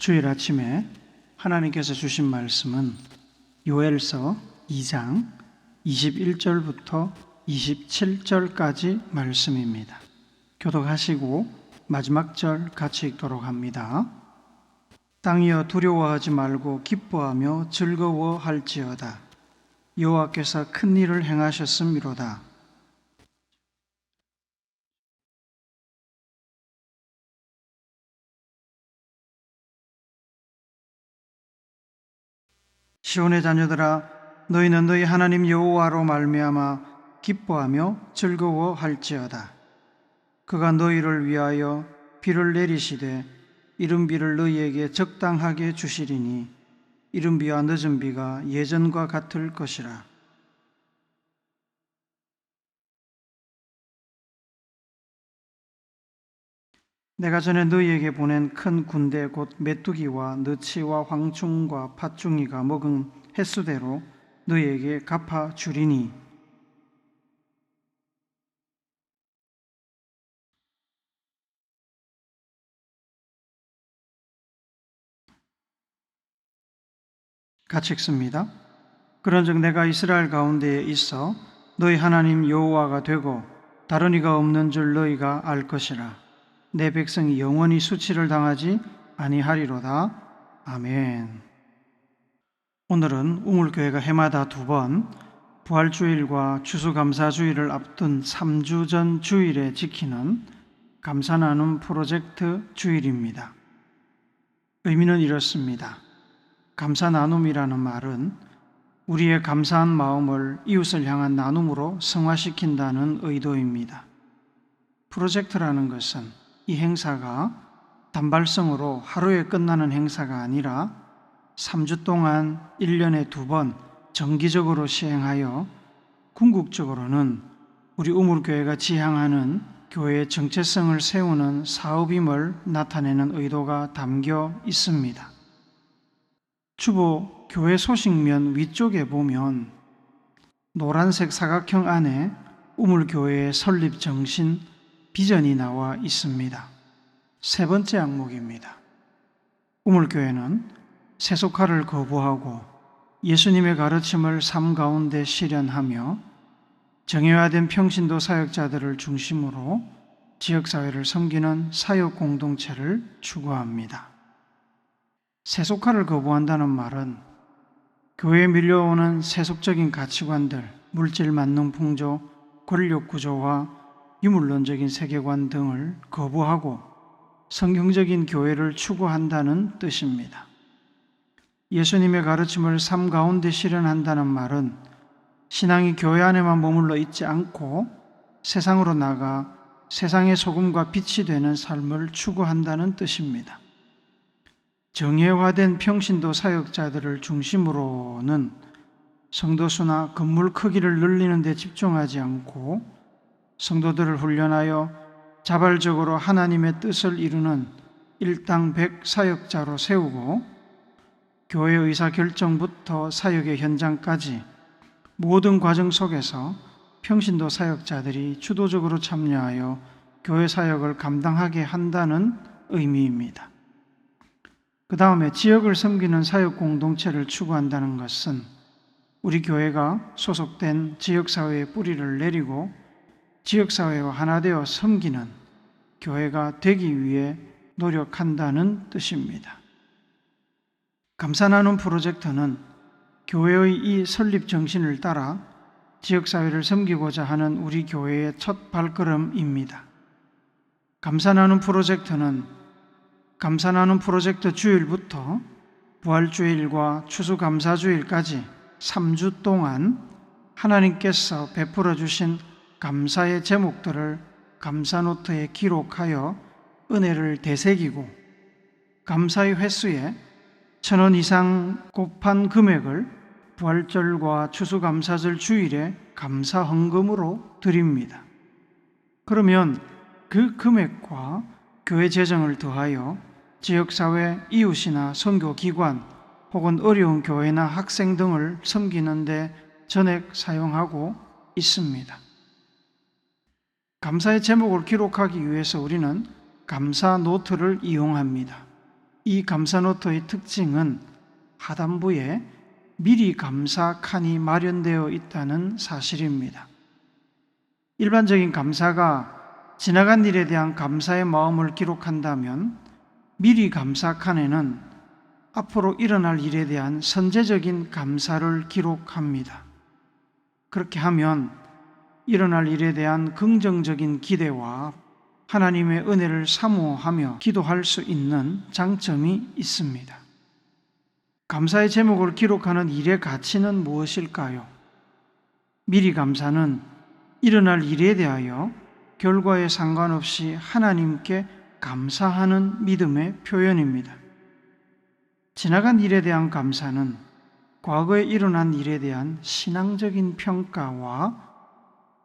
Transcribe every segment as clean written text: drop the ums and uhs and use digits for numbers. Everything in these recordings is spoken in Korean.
주일 아침에 하나님께서 주신 말씀은 요엘서 2장 21절부터 27절까지 말씀입니다. 교독하시고 마지막 절 같이 읽도록 합니다. 땅이여 두려워하지 말고 기뻐하며 즐거워할지어다. 여호와께서 큰 일을 행하셨음이로다. 시온의 자녀들아, 너희는 너희 하나님 여호와로 말미암아 기뻐하며 즐거워할지어다. 그가 너희를 위하여 비를 내리시되 이른 비를 너희에게 적당하게 주시리니 이른 비와 늦은 비가 예전과 같을 것이라. 내가 전에 너희에게 보낸 큰 군대 곧 메뚜기와 너치와 황충과 팥중이가 먹은 횟수대로 너희에게 갚아주리니 같이 읽습니다. 그런즉 내가 이스라엘 가운데에 있어 너희 하나님 여호와가 되고 다른 이가 없는 줄 너희가 알 것이라. 내 백성이 영원히 수치를 당하지 아니하리로다. 아멘. 오늘은 우물교회가 해마다 2번 부활주일과 추수감사주일을 앞둔 3주 전 주일에 지키는 감사나눔 프로젝트 주일입니다. 의미는 이렇습니다. 감사나눔이라는 말은 우리의 감사한 마음을 이웃을 향한 나눔으로 승화시킨다는 의도입니다. 프로젝트라는 것은 이 행사가 단발성으로 하루에 끝나는 행사가 아니라 3주 동안 1년에 2번 정기적으로 시행하여 궁극적으로는 우리 우물교회가 지향하는 교회의 정체성을 세우는 사업임을 나타내는 의도가 담겨 있습니다. 주보 교회 소식면 위쪽에 보면 노란색 사각형 안에 우물교회의 설립 정신, 비전이 나와 있습니다. 3번째 항목입니다. 우물교회는 세속화를 거부하고 예수님의 가르침을 삶 가운데 실현하며 정예화된 평신도 사역자들을 중심으로 지역사회를 섬기는 사역 공동체를 추구합니다. 세속화를 거부한다는 말은 교회에 밀려오는 세속적인 가치관들, 물질 만능 풍조, 권력 구조와 유물론적인 세계관 등을 거부하고 성경적인 교회를 추구한다는 뜻입니다. 예수님의 가르침을 삶 가운데 실현한다는 말은 신앙이 교회 안에만 머물러 있지 않고 세상으로 나가 세상의 소금과 빛이 되는 삶을 추구한다는 뜻입니다. 정예화된 평신도 사역자들을 중심으로는 성도수나 건물 크기를 늘리는 데 집중하지 않고 성도들을 훈련하여 자발적으로 하나님의 뜻을 이루는 일당백 사역자로 세우고 교회 의사결정부터 사역의 현장까지 모든 과정 속에서 평신도 사역자들이 주도적으로 참여하여 교회 사역을 감당하게 한다는 의미입니다. 그 다음에 지역을 섬기는 사역 공동체를 추구한다는 것은 우리 교회가 소속된 지역사회의 뿌리를 내리고 지역사회와 하나 되어 섬기는 교회가 되기 위해 노력한다는 뜻입니다. 감사나눔 프로젝트는 교회의 이 설립 정신을 따라 지역사회를 섬기고자 하는 우리 교회의 첫 발걸음입니다. 감사나눔 프로젝트는 감사나눔 프로젝트 주일부터 부활주일과 추수감사주일까지 3주 동안 하나님께서 베풀어 주신 감사의 제목들을 감사노트에 기록하여 은혜를 되새기고 감사의 횟수에 1,000원 이상 곱한 금액을 부활절과 추수감사절 주일에 감사 헌금으로 드립니다. 그러면 그 금액과 교회 재정을 더하여 지역사회 이웃이나 선교기관 혹은 어려운 교회나 학생 등을 섬기는 데 전액 사용하고 있습니다. 감사의 제목을 기록하기 위해서 우리는 감사 노트를 이용합니다. 이 감사노트의 특징은 하단부에 미리 감사 칸이 마련되어 있다는 사실입니다. 일반적인 감사가 지나간 일에 대한 감사의 마음을 기록한다면 미리 감사 칸에는 앞으로 일어날 일에 대한 선제적인 감사를 기록합니다. 그렇게 하면 일어날 일에 대한 긍정적인 기대와 하나님의 은혜를 사모하며 기도할 수 있는 장점이 있습니다. 감사의 제목을 기록하는 일의 가치는 무엇일까요? 미리 감사는 일어날 일에 대하여 결과에 상관없이 하나님께 감사하는 믿음의 표현입니다. 지나간 일에 대한 감사는 과거에 일어난 일에 대한 신앙적인 평가와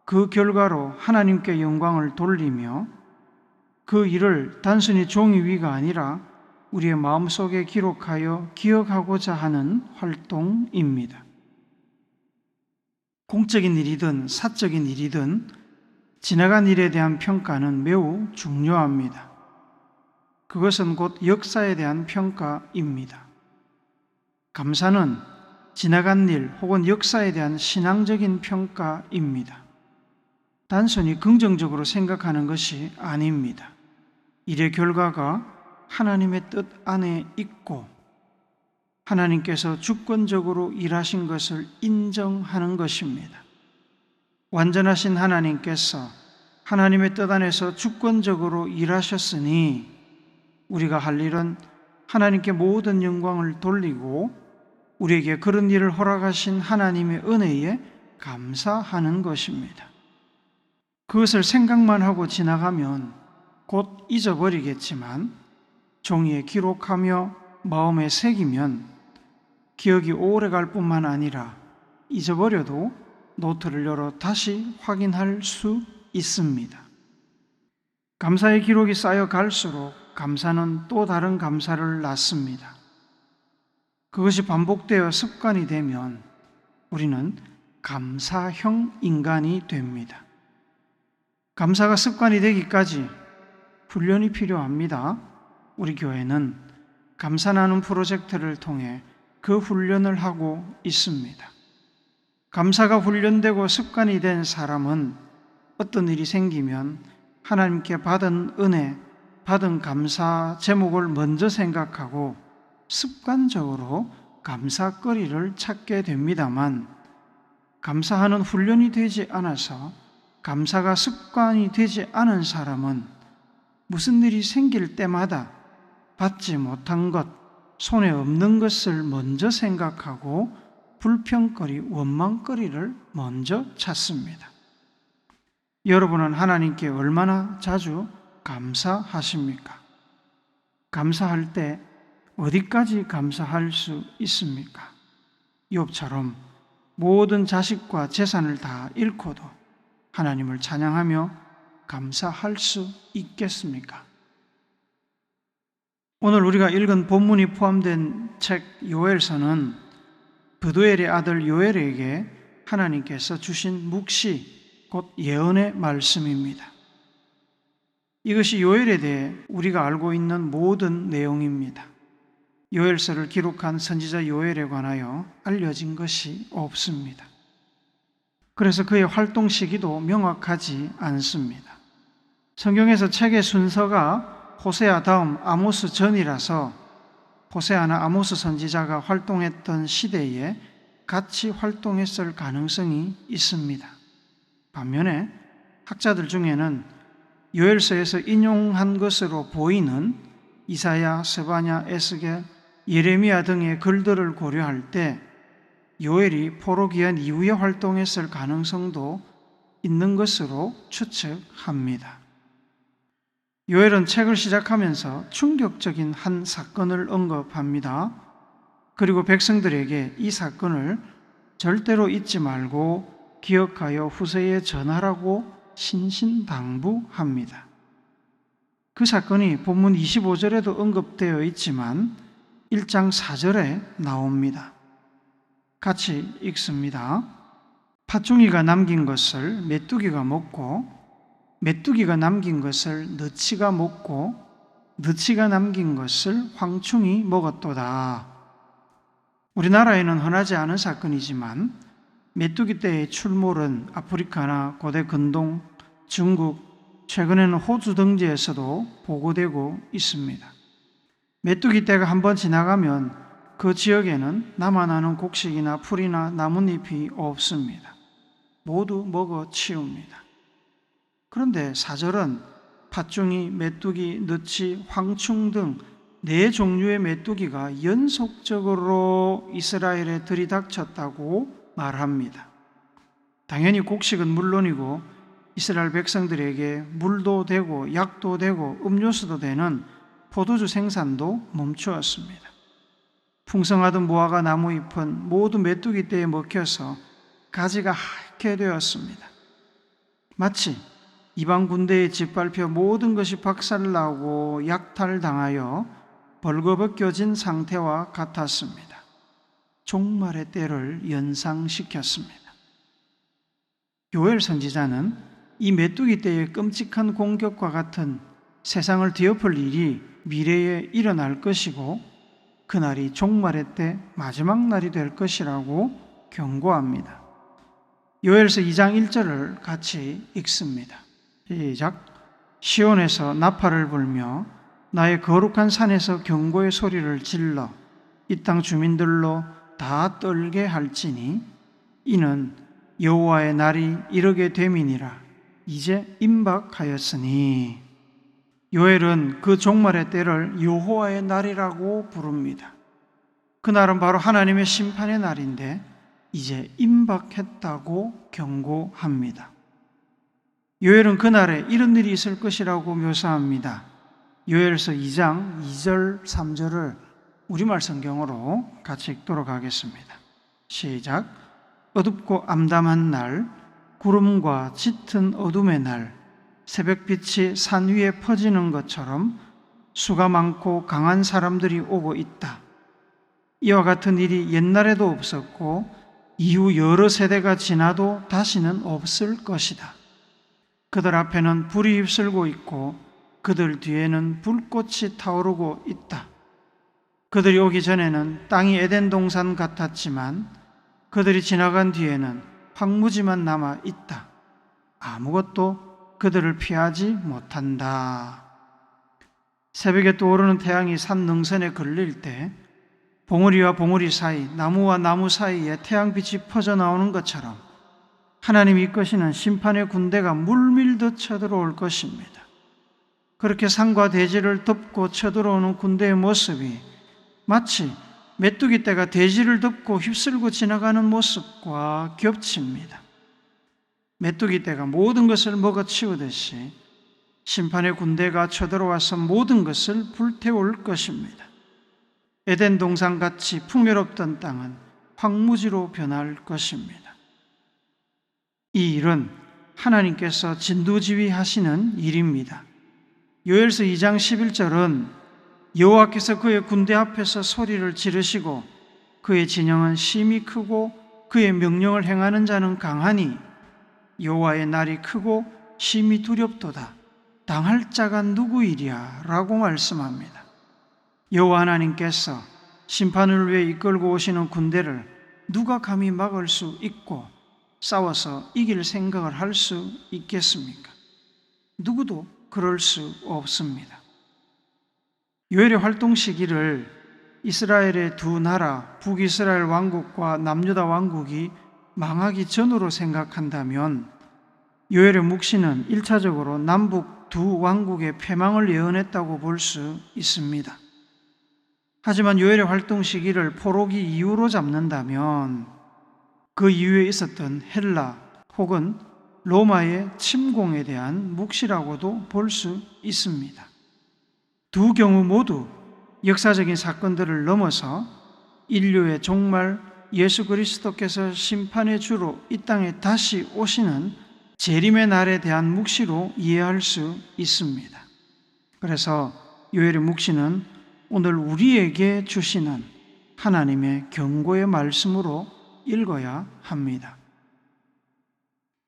그 결과로 하나님께 영광을 돌리며 그 일을 단순히 종이위가 아니라 우리의 마음속에 기록하여 기억하고자 하는 활동입니다. 공적인 일이든 사적인 일이든 지나간 일에 대한 평가는 매우 중요합니다. 그것은 곧 역사에 대한 평가입니다. 감사는 지나간 일 혹은 역사에 대한 신앙적인 평가입니다. 단순히 긍정적으로 생각하는 것이 아닙니다. 일의 결과가 하나님의 뜻 안에 있고 하나님께서 주권적으로 일하신 것을 인정하는 것입니다. 완전하신 하나님께서 하나님의 뜻 안에서 주권적으로 일하셨으니 우리가 할 일은 하나님께 모든 영광을 돌리고 우리에게 그런 일을 허락하신 하나님의 은혜에 감사하는 것입니다. 그것을 생각만 하고 지나가면 곧 잊어버리겠지만 종이에 기록하며 마음에 새기면 기억이 오래갈 뿐만 아니라 잊어버려도 노트를 열어 다시 확인할 수 있습니다. 감사의 기록이 쌓여 갈수록 감사는 또 다른 감사를 낳습니다. 그것이 반복되어 습관이 되면 우리는 감사형 인간이 됩니다. 감사가 습관이 되기까지 훈련이 필요합니다. 우리 교회는 감사 나눔 프로젝트를 통해 그 훈련을 하고 있습니다. 감사가 훈련되고 습관이 된 사람은 어떤 일이 생기면 하나님께 받은 은혜, 받은 감사 제목을 먼저 생각하고 습관적으로 감사거리를 찾게 됩니다만 감사하는 훈련이 되지 않아서 감사가 습관이 되지 않은 사람은 무슨 일이 생길 때마다 받지 못한 것, 손에 없는 것을 먼저 생각하고 불평거리, 원망거리를 먼저 찾습니다. 여러분은 하나님께 얼마나 자주 감사하십니까? 감사할 때 어디까지 감사할 수 있습니까? 욥처럼 모든 자식과 재산을 다 잃고도 하나님을 찬양하며 감사할 수 있겠습니까? 오늘 우리가 읽은 본문이 포함된 책 요엘서는 브두엘의 아들 요엘에게 하나님께서 주신 묵시, 곧 예언의 말씀입니다. 이것이 요엘에 대해 우리가 알고 있는 모든 내용입니다. 요엘서를 기록한 선지자 요엘에 관하여 알려진 것이 없습니다. 그래서 그의 활동 시기도 명확하지 않습니다. 성경에서 책의 순서가 호세아 다음 아모스 전이라서 호세아나 아모스 선지자가 활동했던 시대에 같이 활동했을 가능성이 있습니다. 반면에 학자들 중에는 요엘서에서 인용한 것으로 보이는 이사야, 스바냐, 에스겔, 예레미야 등의 글들을 고려할 때 요엘이 포로 귀환 이후에 활동했을 가능성도 있는 것으로 추측합니다. 요엘은 책을 시작하면서 충격적인 한 사건을 언급합니다. 그리고 백성들에게 이 사건을 절대로 잊지 말고 기억하여 후세에 전하라고 신신당부합니다. 그 사건이 본문 25절에도 언급되어 있지만 1장 4절에 나옵니다. 같이 읽습니다. 팥종이가 남긴 것을 메뚜기가 먹고 메뚜기가 남긴 것을 너치가 먹고 느치가 남긴 것을 황충이 먹었도다. 우리나라에는 흔하지 않은 사건이지만 메뚜기 떼의 출몰은 아프리카나 고대 근동, 중국, 최근에는 호주 등지에서도 보고되고 있습니다. 메뚜기 떼가 한번 지나가면 그 지역에는 나만 아는 곡식이나 풀이나 나뭇잎이 없습니다. 모두 먹어 치웁니다. 그런데 사절은 팥중이, 메뚜기, 느치, 황충 등 4종류의 메뚜기가 연속적으로 이스라엘에 들이닥쳤다고 말합니다. 당연히 곡식은 물론이고 이스라엘 백성들에게 물도 되고 약도 되고 음료수도 되는 포도주 생산도 멈추었습니다. 풍성하던 무화과 나무잎은 모두 메뚜기 떼에 먹혀서 가지가 하얗게 되었습니다. 마치 이방 군대에 짓밟혀 모든 것이 박살나고 약탈당하여 벌거벗겨진 상태와 같았습니다. 종말의 때를 연상시켰습니다. 요엘 선지자는 이 메뚜기 떼의 끔찍한 공격과 같은 세상을 뒤엎을 일이 미래에 일어날 것이고 그날이 종말의 때 마지막 날이 될 것이라고 경고합니다. 요엘서 2장 1절을 같이 읽습니다. 시작. 시온에서 나팔을 불며 나의 거룩한 산에서 경고의 소리를 질러 이 땅 주민들로 다 떨게 할지니 이는 여호와의 날이 이르게 됨이니라. 이제 임박하였으니. 요엘은 그 종말의 때를 여호와의 날이라고 부릅니다. 그날은 바로 하나님의 심판의 날인데 이제 임박했다고 경고합니다. 요엘은 그날에 이런 일이 있을 것이라고 묘사합니다. 요엘서 2장 2절 3절을 우리말 성경으로 같이 읽도록 하겠습니다. 시작. 어둡고 암담한 날, 구름과 짙은 어둠의 날, 새벽빛이 산 위에 퍼지는 것처럼 수가 많고 강한 사람들이 오고 있다. 이와 같은 일이 옛날에도 없었고 이후 여러 세대가 지나도 다시는 없을 것이다. 그들 앞에는 불이 휩쓸고 있고 그들 뒤에는 불꽃이 타오르고 있다. 그들이 오기 전에는 땅이 에덴 동산 같았지만 그들이 지나간 뒤에는 황무지만 남아 있다. 아무것도 그들을 피하지 못한다. 새벽에 떠오르는 태양이 산 능선에 걸릴 때 봉우리와 봉우리 사이, 나무와 나무 사이에 태양빛이 퍼져나오는 것처럼 하나님이 이끄시는 심판의 군대가 물밀듯 쳐들어올 것입니다. 그렇게 산과 대지를 덮고 쳐들어오는 군대의 모습이 마치 메뚜기 떼가 대지를 덮고 휩쓸고 지나가는 모습과 겹칩니다. 메뚜기 떼가 모든 것을 먹어치우듯이 심판의 군대가 쳐들어와서 모든 것을 불태울 것입니다. 에덴 동산같이 풍요롭던 땅은 황무지로 변할 것입니다. 이 일은 하나님께서 진두지휘하시는 일입니다. 요엘서 2장 11절은 여호와께서 그의 군대 앞에서 소리를 지르시고 그의 진영은 심히 크고 그의 명령을 행하는 자는 강하니 여호와의 날이 크고 심히 두렵도다. 당할 자가 누구이랴 라고 말씀합니다. 여호와 하나님께서 심판을 위해 이끌고 오시는 군대를 누가 감히 막을 수 있고 싸워서 이길 생각을 할 수 있겠습니까? 누구도 그럴 수 없습니다. 요엘의 활동 시기를 이스라엘의 두 나라, 북이스라엘 왕국과 남유다 왕국이 망하기 전으로 생각한다면 요엘의 묵시는 1차적으로 남북 두 왕국의 패망을 예언했다고 볼 수 있습니다. 하지만 요엘의 활동 시기를 포로기 이후로 잡는다면 그 이후에 있었던 헬라 혹은 로마의 침공에 대한 묵시라고도 볼 수 있습니다. 두 경우 모두 역사적인 사건들을 넘어서 인류의 종말, 예수 그리스도께서 심판의 주로 이 땅에 다시 오시는 재림의 날에 대한 묵시로 이해할 수 있습니다. 그래서 요엘의 묵시는 오늘 우리에게 주시는 하나님의 경고의 말씀으로 읽어야 합니다.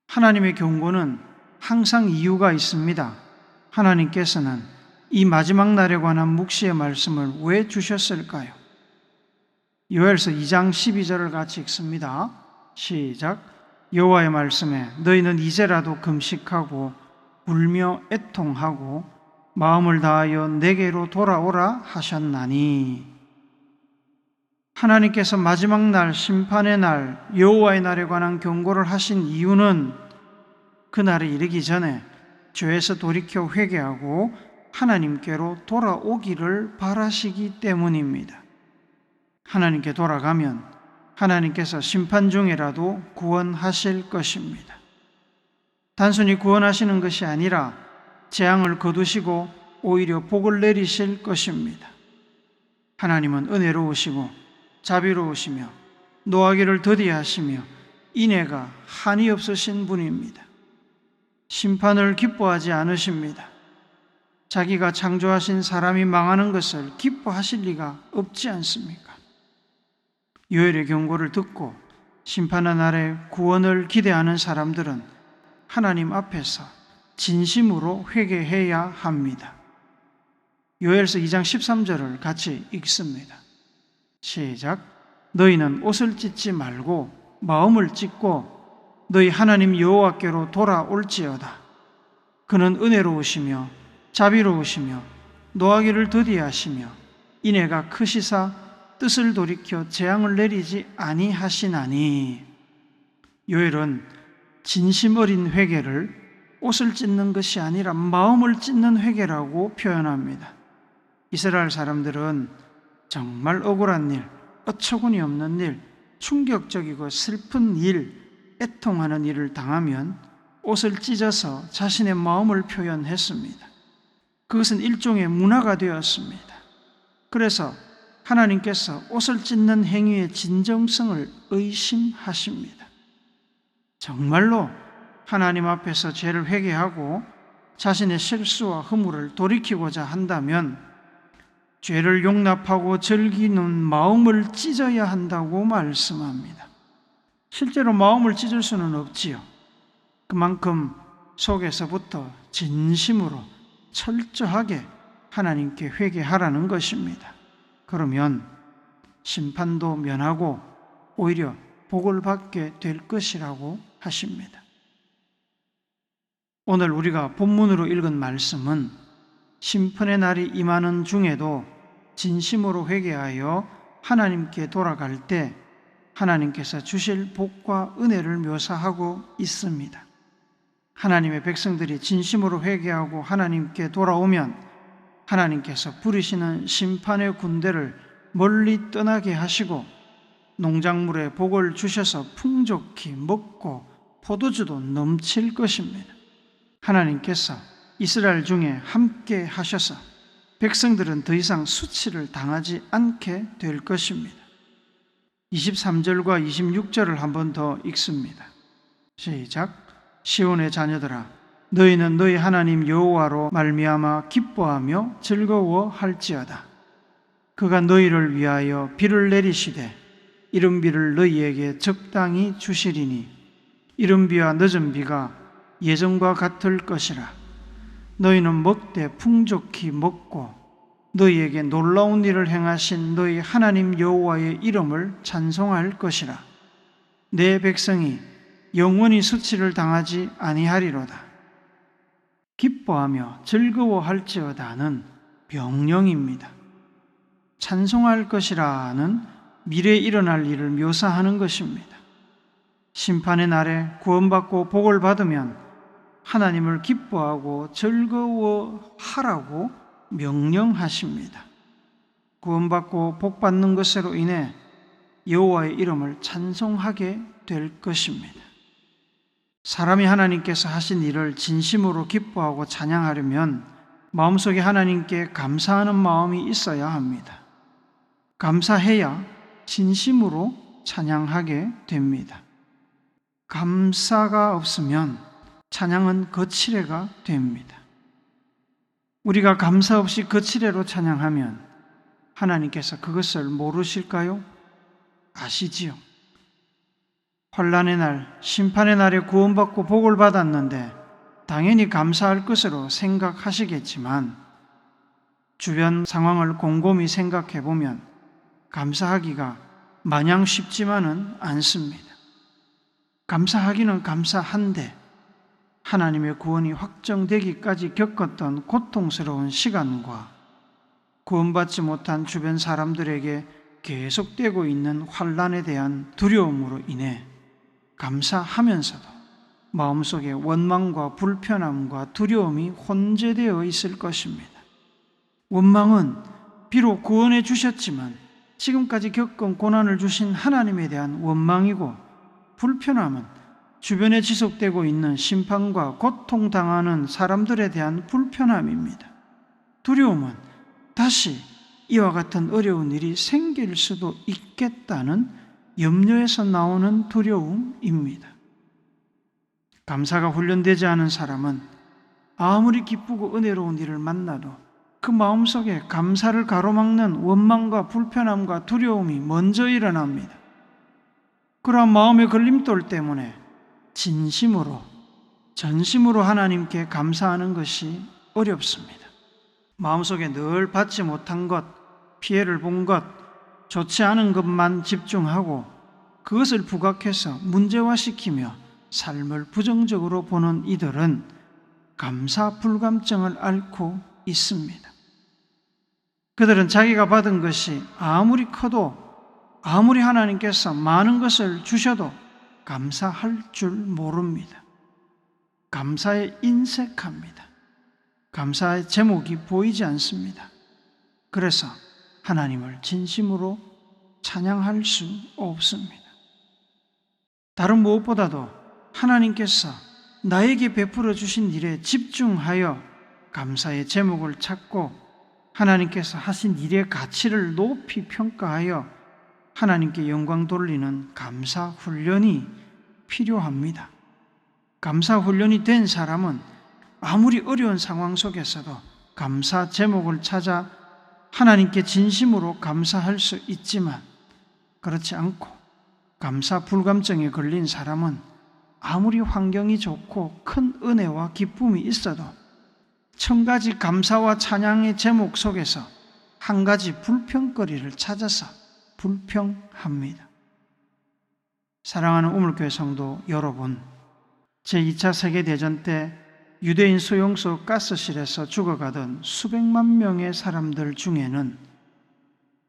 하나님의 경고는 항상 이유가 있습니다. 하나님께서는 이 마지막 날에 관한 묵시의 말씀을 왜 주셨을까요? 요엘서 2장 12절을 같이 읽습니다. 시작. 여호와의 말씀에 너희는 이제라도 금식하고 울며 애통하고 마음을 다하여 내게로 돌아오라 하셨나니. 하나님께서 마지막 날, 심판의 날, 여호와의 날에 관한 경고를 하신 이유는 그날에 이르기 전에 죄에서 돌이켜 회개하고 하나님께로 돌아오기를 바라시기 때문입니다. 하나님께 돌아가면 하나님께서 심판 중이라도 구원하실 것입니다. 단순히 구원하시는 것이 아니라 재앙을 거두시고 오히려 복을 내리실 것입니다. 하나님은 은혜로우시고 자비로우시며 노하기를 더디하시며 인애가 한이 없으신 분입니다. 심판을 기뻐하지 않으십니다. 자기가 창조하신 사람이 망하는 것을 기뻐하실 리가 없지 않습니까? 요엘의 경고를 듣고 심판의 날에 구원을 기대하는 사람들은 하나님 앞에서 진심으로 회개해야 합니다. 요엘서 2장 13절을 같이 읽습니다. 시작. 너희는 옷을 찢지 말고 마음을 찢고 너희 하나님 여호와께로 돌아올지어다. 그는 은혜로우시며 자비로우시며 노하기를 더디하시며 인애가 크시사 뜻을 돌이켜 재앙을 내리지 아니하시나니. 요엘은 진심 어린 회개를 옷을 찢는 것이 아니라 마음을 찢는 회개라고 표현합니다. 이스라엘 사람들은 정말 억울한 일, 어처구니 없는 일, 충격적이고 슬픈 일, 애통하는 일을 당하면 옷을 찢어서 자신의 마음을 표현했습니다. 그것은 일종의 문화가 되었습니다. 그래서 하나님께서 옷을 찢는 행위의 진정성을 의심하십니다. 정말로 하나님 앞에서 죄를 회개하고 자신의 실수와 허물을 돌이키고자 한다면 죄를 용납하고 즐기는 마음을 찢어야 한다고 말씀합니다. 실제로 마음을 찢을 수는 없지요. 그만큼 속에서부터 진심으로 철저하게 하나님께 회개하라는 것입니다. 그러면 심판도 면하고 오히려 복을 받게 될 것이라고 하십니다. 오늘 우리가 본문으로 읽은 말씀은 심판의 날이 임하는 중에도 진심으로 회개하여 하나님께 돌아갈 때 하나님께서 주실 복과 은혜를 묘사하고 있습니다. 하나님의 백성들이 진심으로 회개하고 하나님께 돌아오면 하나님께서 부리시는 심판의 군대를 멀리 떠나게 하시고 농작물에 복을 주셔서 풍족히 먹고 포도주도 넘칠 것입니다. 하나님께서 이스라엘 중에 함께 하셔서 백성들은 더 이상 수치를 당하지 않게 될 것입니다. 23절과 26절을 한 번 더 읽습니다. 시작. 시온의 자녀들아, 너희는 너희 하나님 여호와로 말미암아 기뻐하며 즐거워할지어다. 그가 너희를 위하여 비를 내리시되 이른 비를 너희에게 적당히 주시리니 이른 비와 늦은 비가 예전과 같을 것이라. 너희는 먹되 풍족히 먹고 너희에게 놀라운 일을 행하신 너희 하나님 여호와의 이름을 찬송할 것이라. 내 백성이 영원히 수치를 당하지 아니하리로다. 기뻐하며 즐거워할지어다는 명령입니다. 찬송할 것이라는 미래에 일어날 일을 묘사하는 것입니다. 심판의 날에 구원받고 복을 받으면 하나님을 기뻐하고 즐거워하라고 명령하십니다. 구원받고 복받는 것으로 인해 여호와의 이름을 찬송하게 될 것입니다. 사람이 하나님께서 하신 일을 진심으로 기뻐하고 찬양하려면 마음속에 하나님께 감사하는 마음이 있어야 합니다. 감사해야 진심으로 찬양하게 됩니다. 감사가 없으면 찬양은 거칠애가 됩니다. 우리가 감사 없이 거칠애로 찬양하면 하나님께서 그것을 모르실까요? 아시지요? 환난의 날, 심판의 날에 구원받고 복을 받았는데 당연히 감사할 것으로 생각하시겠지만 주변 상황을 곰곰이 생각해 보면 감사하기가 마냥 쉽지만은 않습니다. 감사하기는 감사한데 하나님의 구원이 확정되기까지 겪었던 고통스러운 시간과 구원받지 못한 주변 사람들에게 계속되고 있는 환난에 대한 두려움으로 인해 감사하면서도 마음속에 원망과 불편함과 두려움이 혼재되어 있을 것입니다. 원망은 비록 구원해 주셨지만 지금까지 겪은 고난을 주신 하나님에 대한 원망이고, 불편함은 주변에 지속되고 있는 심판과 고통당하는 사람들에 대한 불편함입니다. 두려움은 다시 이와 같은 어려운 일이 생길 수도 있겠다는 염려에서 나오는 두려움입니다. 감사가 훈련되지 않은 사람은 아무리 기쁘고 은혜로운 일을 만나도 그 마음속에 감사를 가로막는 원망과 불편함과 두려움이 먼저 일어납니다. 그러한 마음의 걸림돌 때문에 진심으로, 전심으로 하나님께 감사하는 것이 어렵습니다. 마음속에 늘 받지 못한 것, 피해를 본 것, 좋지 않은 것만 집중하고 그것을 부각해서 문제화시키며 삶을 부정적으로 보는 이들은 감사 불감증을 앓고 있습니다. 그들은 자기가 받은 것이 아무리 커도, 아무리 하나님께서 많은 것을 주셔도 감사할 줄 모릅니다. 감사에 인색합니다. 감사의 제목이 보이지 않습니다. 그래서 하나님을 진심으로 찬양할 수 없습니다. 다른 무엇보다도 하나님께서 나에게 베풀어 주신 일에 집중하여 감사의 제목을 찾고 하나님께서 하신 일의 가치를 높이 평가하여 하나님께 영광 돌리는 감사 훈련이 필요합니다. 감사 훈련이 된 사람은 아무리 어려운 상황 속에서도 감사 제목을 찾아 하나님께 진심으로 감사할 수 있지만, 그렇지 않고 감사 불감증에 걸린 사람은 아무리 환경이 좋고 큰 은혜와 기쁨이 있어도 1000가지 감사와 찬양의 제목 속에서 한 가지 불평거리를 찾아서 불평합니다. 사랑하는 우물교회 성도 여러분, 제2차 세계대전 때 유대인 수용소 가스실에서 죽어가던 수백만 명의 사람들 중에는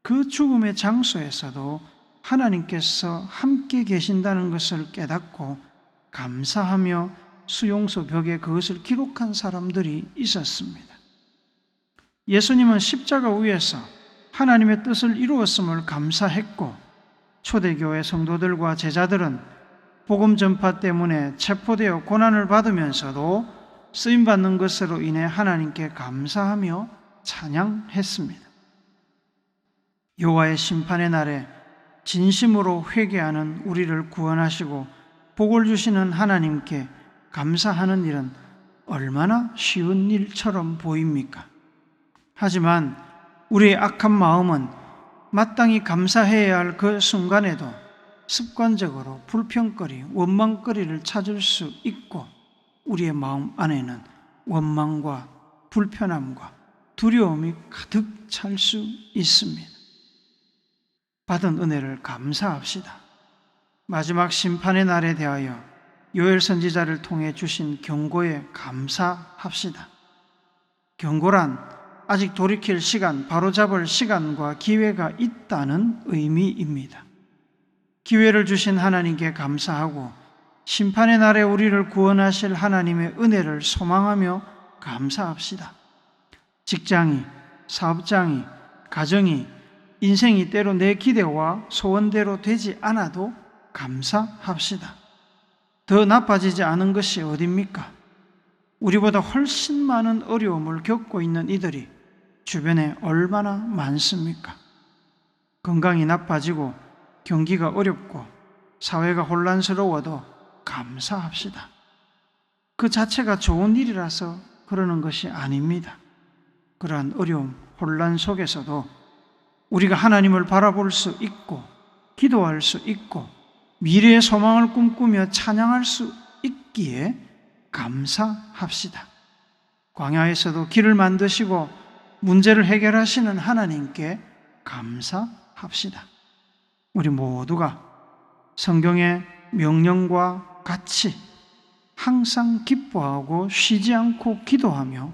그 죽음의 장소에서도 하나님께서 함께 계신다는 것을 깨닫고 감사하며 수용소 벽에 그것을 기록한 사람들이 있었습니다. 예수님은 십자가 위에서 하나님의 뜻을 이루었음을 감사했고, 초대교회 성도들과 제자들은 복음 전파 때문에 체포되어 고난을 받으면서도 쓰임받는 것으로 인해 하나님께 감사하며 찬양했습니다. 여호와의 심판의 날에 진심으로 회개하는 우리를 구원하시고 복을 주시는 하나님께 감사하는 일은 얼마나 쉬운 일처럼 보입니까? 하지만 우리의 악한 마음은 마땅히 감사해야 할 그 순간에도 습관적으로 불평거리, 원망거리를 찾을 수 있고, 우리의 마음 안에는 원망과 불편함과 두려움이 가득 찰 수 있습니다. 받은 은혜를 감사합시다. 마지막 심판의 날에 대하여 요엘 선지자를 통해 주신 경고에 감사합시다. 경고란 아직 돌이킬 시간, 바로잡을 시간과 기회가 있다는 의미입니다. 기회를 주신 하나님께 감사하고 심판의 날에 우리를 구원하실 하나님의 은혜를 소망하며 감사합시다. 직장이, 사업장이, 가정이, 인생이 때로 내 기대와 소원대로 되지 않아도 감사합시다. 더 나빠지지 않은 것이 어딥니까? 우리보다 훨씬 많은 어려움을 겪고 있는 이들이 주변에 얼마나 많습니까? 건강이 나빠지고 경기가 어렵고 사회가 혼란스러워도 감사합시다. 그 자체가 좋은 일이라서 그러는 것이 아닙니다. 그러한 어려움, 혼란 속에서도 우리가 하나님을 바라볼 수 있고 기도할 수 있고 미래의 소망을 꿈꾸며 찬양할 수 있기에 감사합시다. 광야에서도 길을 만드시고 문제를 해결하시는 하나님께 감사합시다. 우리 모두가 성경의 명령과 같이 항상 기뻐하고 쉬지 않고 기도하며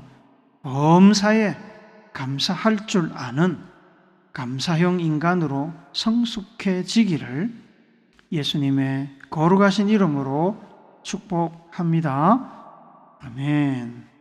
범사에 감사할 줄 아는 감사형 인간으로 성숙해지기를 예수님의 거룩하신 이름으로 축복합니다. 아멘.